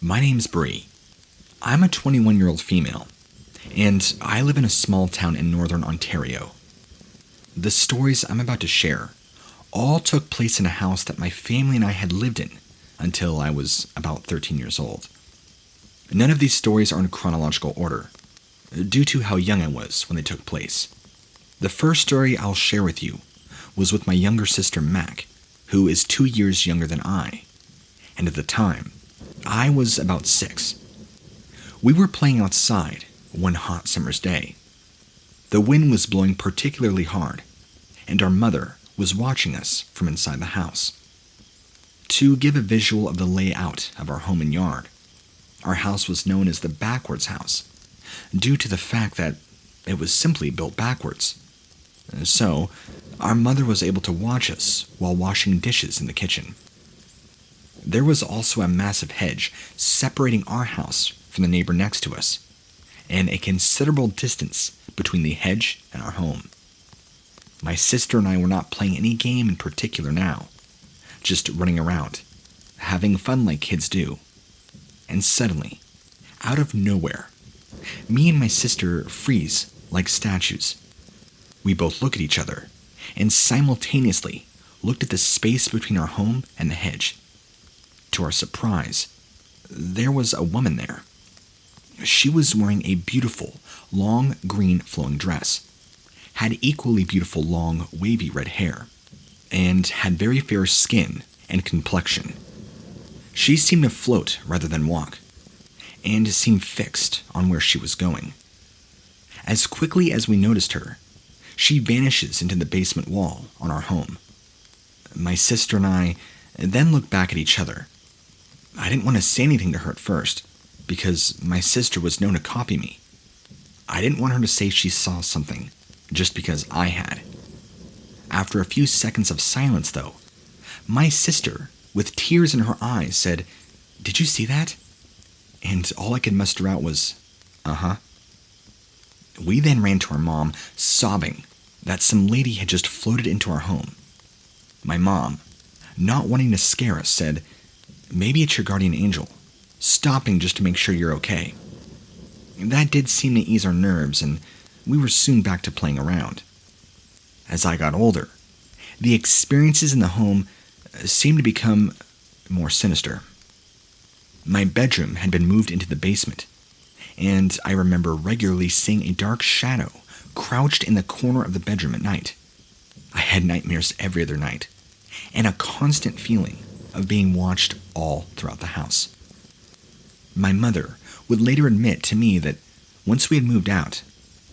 My name's Bree. I'm a 21-year-old female, and I live in a small town in northern Ontario. The stories I'm about to share all took place in a house that my family and I had lived in until I was about 13 years old. None of these stories are in chronological order, due to how young I was when they took place. The first story I'll share with you was with my younger sister Mac, who is 2 years younger than I, and at the time, I was about 6. We were playing outside one hot summer's day. The wind was blowing particularly hard, and our mother was watching us from inside the house. To give a visual of the layout of our home and yard, our house was known as the backwards house, due to the fact that it was simply built backwards. So, our mother was able to watch us while washing dishes in the kitchen. There was also a massive hedge separating our house from the neighbor next to us, and a considerable distance between the hedge and our home. My sister and I were not playing any game in particular now, just running around, having fun like kids do. And suddenly, out of nowhere, me and my sister freeze like statues. We both look at each other, and simultaneously looked at the space between our home and the hedge. To our surprise, there was a woman there. She was wearing a beautiful, long green flowing dress, had equally beautiful long wavy red hair, and had very fair skin and complexion. She seemed to float rather than walk, and seemed fixed on where she was going. As quickly as we noticed her, she vanishes into the basement wall on our home. My sister and I then looked back at each other. I didn't want to say anything to her at first, because my sister was known to copy me. I didn't want her to say she saw something, just because I had. After a few seconds of silence, though, my sister, with tears in her eyes, said, "Did you see that?" And all I could muster out was, "Uh-huh." We then ran to our mom, sobbing that some lady had just floated into our home. My mom, not wanting to scare us, said, "Maybe it's your guardian angel, stopping just to make sure you're okay." That did seem to ease our nerves, and we were soon back to playing around. As I got older, the experiences in the home seemed to become more sinister. My bedroom had been moved into the basement, and I remember regularly seeing a dark shadow crouched in the corner of the bedroom at night. I had nightmares every other night, and a constant feeling of being watched all throughout the house. My mother would later admit to me that once we had moved out,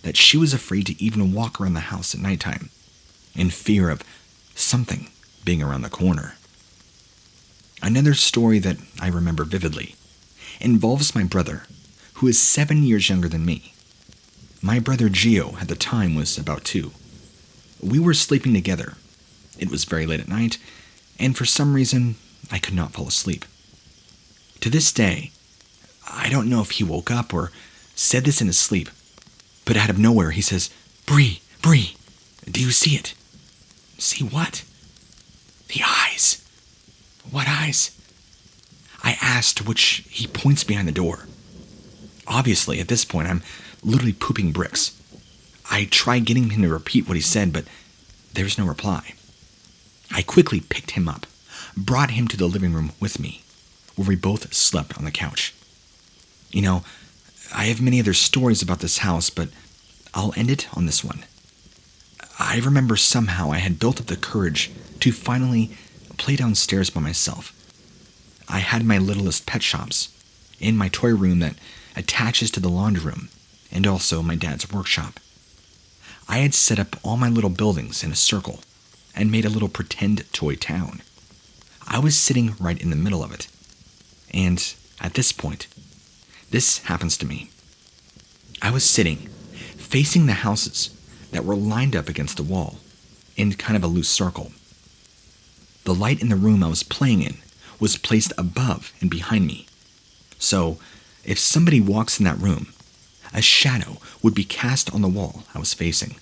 that she was afraid to even walk around the house at nighttime, in fear of something being around the corner. Another story that I remember vividly involves my brother, who is 7 years younger than me. My brother Gio at the time was about 2. We were sleeping together. It was very late at night, and for some reason, I could not fall asleep. To this day, I don't know if he woke up or said this in his sleep, but out of nowhere he says, Bree, do you see it?" "See what?" "The eyes." "What eyes?" I asked, to which he points behind the door. Obviously, at this point, I'm literally pooping bricks. I tried getting him to repeat what he said, but there's no reply. I quickly picked him up, brought him to the living room with me, where we both slept on the couch. You know, I have many other stories about this house, but I'll end it on this one. I remember somehow I had built up the courage to finally play downstairs by myself. I had my littlest pet shops in my toy room that attaches to the laundry room, and also my dad's workshop. I had set up all my little buildings in a circle and made a little pretend toy town. I was sitting right in the middle of it. And at this point, this happens to me. I was sitting, facing the houses that were lined up against the wall, in kind of a loose circle. The light in the room I was playing in was placed above and behind me. So, if somebody walks in that room, a shadow would be cast on the wall I was facing.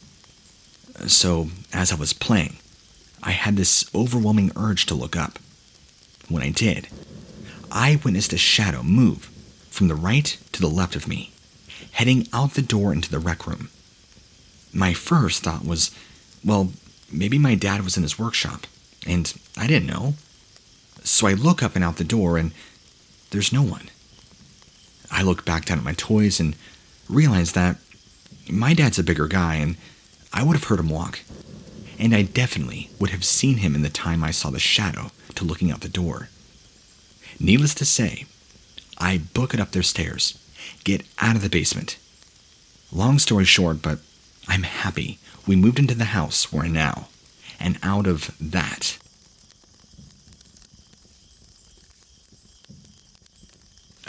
So, as I was playing, I had this overwhelming urge to look up. When I did, I witnessed a shadow move from the right to the left of me, heading out the door into the rec room. My first thought was, well, maybe my dad was in his workshop, and I didn't know. So I look up and out the door, and there's no one. I look back down at my toys and realize that my dad's a bigger guy, and I would have heard him walk. And I definitely would have seen him in the time I saw the shadow to looking out the door. Needless to say, I book it up their stairs, get out of the basement. Long story short, but I'm happy we moved into the house we're in now, and out of that.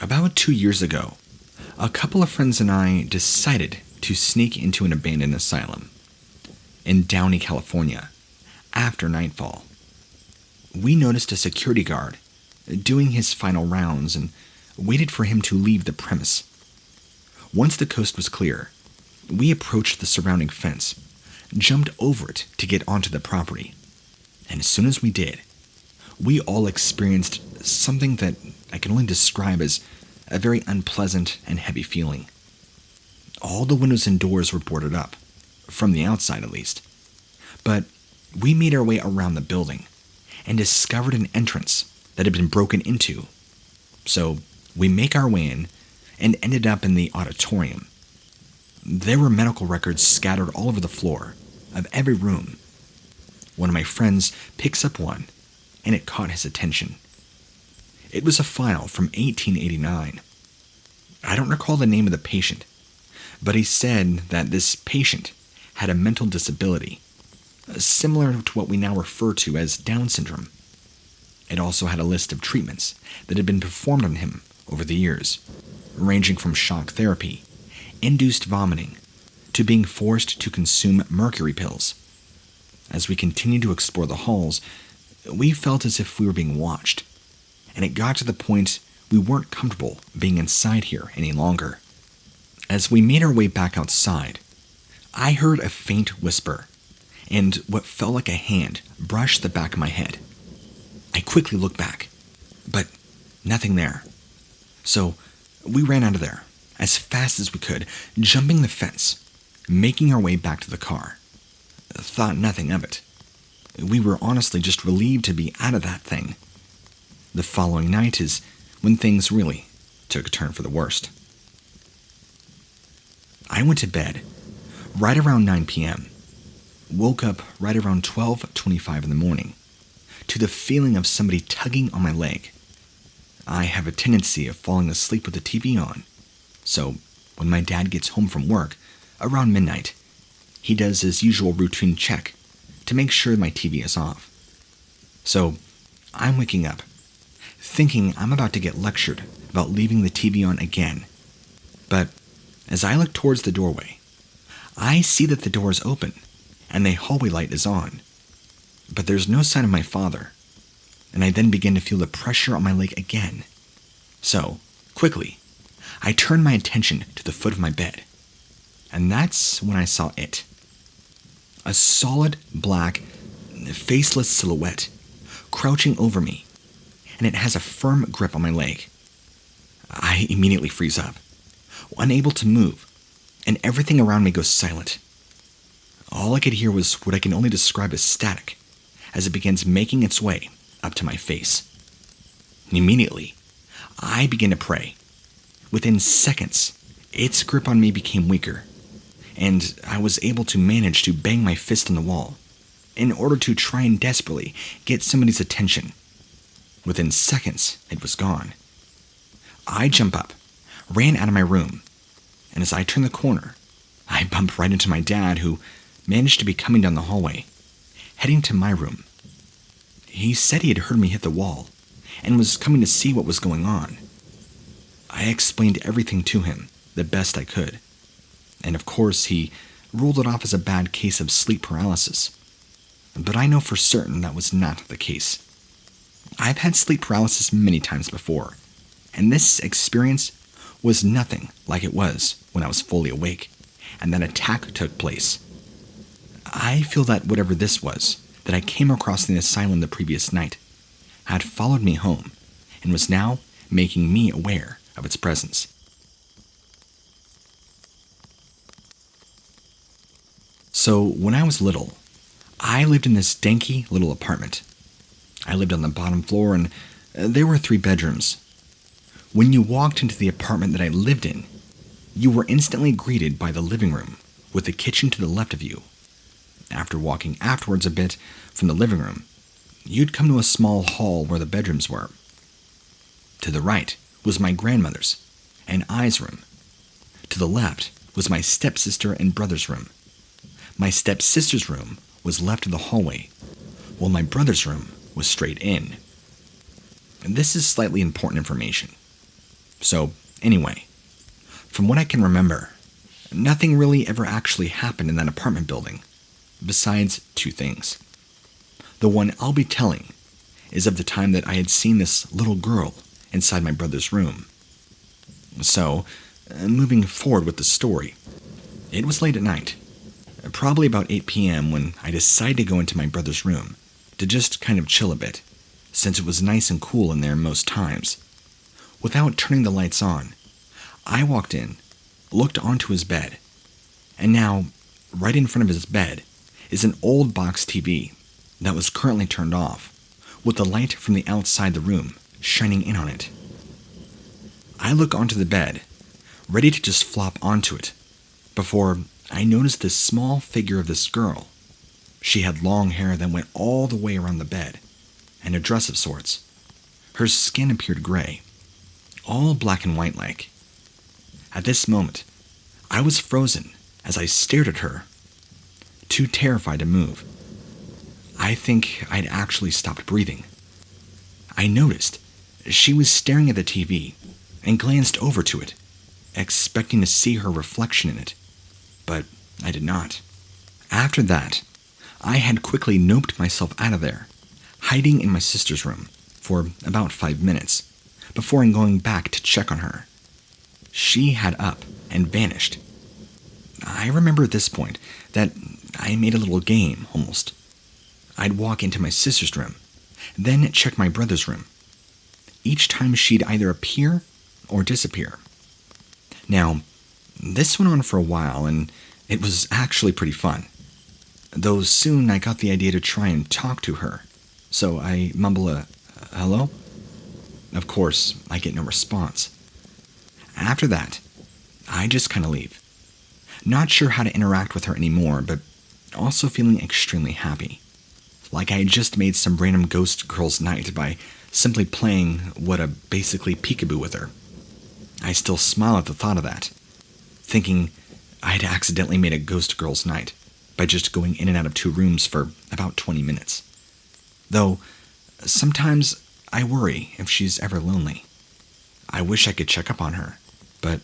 About 2 years ago, a couple of friends and I decided to sneak into an abandoned asylum in Downey, California, after nightfall. We noticed a security guard doing his final rounds and waited for him to leave the premise. Once the coast was clear, we approached the surrounding fence, jumped over it to get onto the property, and as soon as we did, we all experienced something that I can only describe as a very unpleasant and heavy feeling. All the windows and doors were boarded up, from the outside at least, but we made our way around the building and discovered an entrance that had been broken into. So we make our way in and ended up in the auditorium. There were medical records scattered all over the floor of every room. One of my friends picks up one, and it caught his attention. It was a file from 1889. I don't recall the name of the patient, but he said that this patient had a mental disability, similar to what we now refer to as Down syndrome. It also had a list of treatments that had been performed on him over the years, ranging from shock therapy, induced vomiting, to being forced to consume mercury pills. As we continued to explore the halls, we felt as if we were being watched, and it got to the point we weren't comfortable being inside here any longer. As we made our way back outside, I heard a faint whisper, and what felt like a hand brushed the back of my head. I quickly looked back, but nothing there. So we ran out of there as fast as we could, jumping the fence, making our way back to the car. Thought nothing of it. We were honestly just relieved to be out of that thing. The following night is when things really took a turn for the worst. I went to bed right around 9 p.m., woke up right around 12:25 in the morning, to the feeling of somebody tugging on my leg. I have a tendency of falling asleep with the TV on, so when my dad gets home from work around midnight, he does his usual routine check to make sure my TV is off. So I'm waking up, thinking I'm about to get lectured about leaving the TV on again. But as I look towards the doorway, I see that the door is open and the hallway light is on. But there's no sign of my father, and I then begin to feel the pressure on my leg again. So, quickly, I turn my attention to the foot of my bed, and that's when I saw it. A solid, black, faceless silhouette, crouching over me, and it has a firm grip on my leg. I immediately freeze up, unable to move, and everything around me goes silent. All I could hear was what I can only describe as static, as it begins making its way up to my face. Immediately, I begin to pray. Within seconds, its grip on me became weaker, and I was able to manage to bang my fist on the wall in order to try and desperately get somebody's attention. Within seconds, it was gone. I jump up, ran out of my room, and as I turn the corner, I bump right into my dad, who managed to be coming down the hallway, heading to my room. He said he had heard me hit the wall and was coming to see what was going on. I explained everything to him the best I could, and of course he ruled it off as a bad case of sleep paralysis. But I know for certain that was not the case. I've had sleep paralysis many times before, and this experience was nothing like it was when I was fully awake and that attack took place. I feel that whatever this was that I came across in the asylum the previous night had followed me home and was now making me aware of its presence. So, when I was little, I lived in this danky little apartment. I lived on the bottom floor, and there were 3 bedrooms. When you walked into the apartment that I lived in, you were instantly greeted by the living room, with the kitchen to the left of you. After walking afterwards a bit from the living room, you'd come to a small hall where the bedrooms were. To the right was my grandmother's and I's room. To the left was my stepsister and brother's room. My stepsister's room was left of the hallway, while my brother's room was straight in. And this is slightly important information. So, anyway, from what I can remember, nothing really ever actually happened in that apartment building, besides 2 things. The one I'll be telling is of the time that I had seen this little girl inside my brother's room. So, moving forward with the story, it was late at night, probably about 8 p.m. when I decided to go into my brother's room to just kind of chill a bit, since it was nice and cool in there most times. Without turning the lights on, I walked in, looked onto his bed, and now, right in front of his bed, is an old box TV that was currently turned off, with the light from the outside the room shining in on it. I look onto the bed, ready to just flop onto it, before I noticed this small figure of this girl. She had long hair that went all the way around the bed, and a dress of sorts. Her skin appeared gray, all black and white-like. At this moment, I was frozen as I stared at her, too terrified to move. I think I'd actually stopped breathing. I noticed she was staring at the TV and glanced over to it, expecting to see her reflection in it, but I did not. After that, I had quickly noped myself out of there, hiding in my sister's room for about 5 minutes, before going back to check on her. She had up and vanished. I remember at this point that I made a little game, almost. I'd walk into my sister's room, then check my brother's room. Each time she'd either appear or disappear. Now, this went on for a while, and it was actually pretty fun. Though soon I got the idea to try and talk to her, so I mumble a hello? Of course, I get no response. After that, I just kind of leave. Not sure how to interact with her anymore, but also feeling extremely happy. Like I had just made some random ghost girl's night by simply playing what a basically peekaboo with her. I still smile at the thought of that, thinking I had accidentally made a ghost girl's night by just going in and out of 2 rooms for about 20 minutes. Though, sometimes I worry if she's ever lonely. I wish I could check up on her, but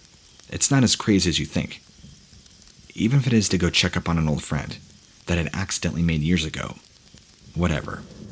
it's not as crazy as you think. Even if it is to go check up on an old friend that I'd accidentally made years ago. Whatever.